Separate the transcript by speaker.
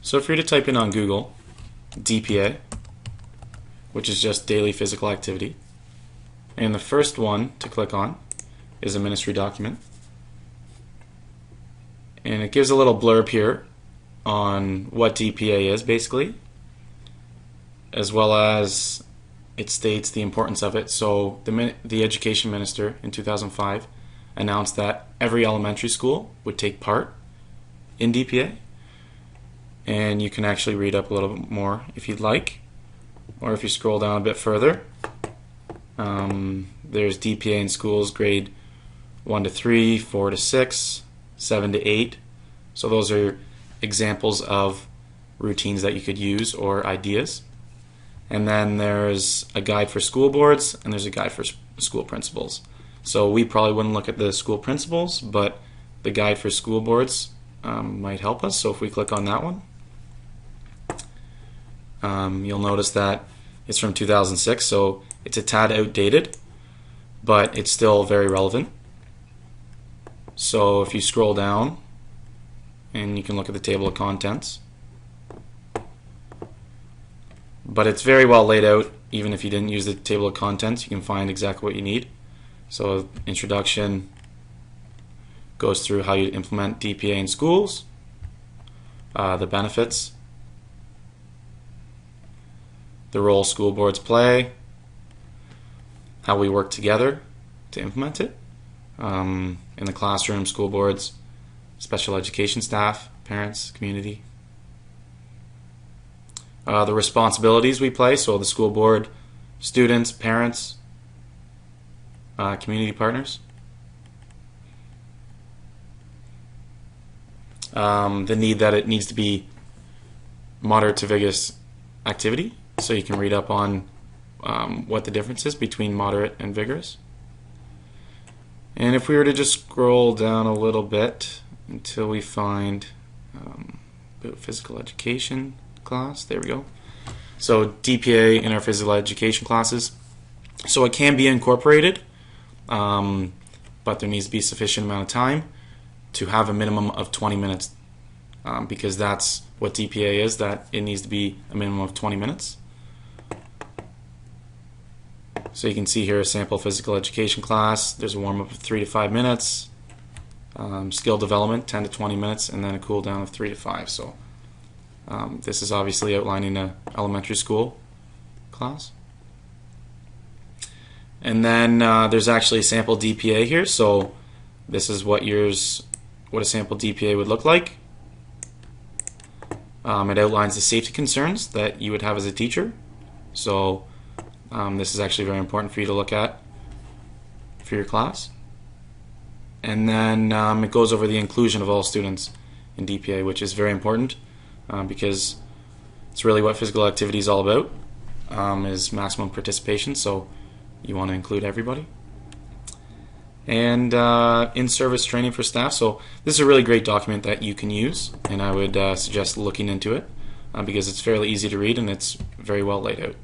Speaker 1: So if you're to type in on Google DPA, which is just daily physical activity, and the first one to click on is a ministry document, and it gives a little blurb here on what DPA is basically, as well as it states the importance of it. So the education minister in 2005 announced that every elementary school would take part in DPA, and you can actually read up a little bit more if you'd like, or if you scroll down a bit further, there's DPA in schools grade 1 to 3, 4 to 6, 7 to 8. So those are examples of routines that you could use or ideas. And then there's a guide for school boards, and there's a guide for school principals. So we probably wouldn't look at the school principals, but the guide for school boards might help us. So if we click on that one, you'll notice that it's from 2006, so it's a tad outdated, but it's still very relevant. So if you scroll down, and you can look at the table of contents, but it's very well laid out. Even if you didn't use the table of contents, you can find exactly what you need. So introduction goes through how you implement DPA in schools, the benefits, the role school boards play, how we work together to implement it in the classroom, school boards, special education staff, parents, community. The responsibilities we play, so the school board, students, parents, community partners. The need that it needs to be moderate to vigorous activity, so you can read up on what the difference is between moderate and vigorous. And if we were to just scroll down a little bit until we find physical education class, there we go. So DPA in our physical education classes. So it can be incorporated, but there needs to be a sufficient amount of time to have a minimum of 20 minutes, because that's what DPA is, that it needs to be a minimum of 20 minutes. So you can see here a sample physical education class. There's a warm-up of 3 to 5 minutes, skill development 10 to 20 minutes, and then a cool down of 3 to 5. So this is obviously outlining an elementary school class. And then there's actually a sample DPA here. So this is what a sample DPA would look like. It outlines the safety concerns that you would have as a teacher. So this is actually very important for you to look at for your class. And then it goes over the inclusion of all students in DPA, which is very important because it's really what physical activity is all about, is maximum participation. So you want to include everybody. And in-service training for staff. So this is a really great document that you can use, and I would suggest looking into it because it's fairly easy to read and it's very well laid out.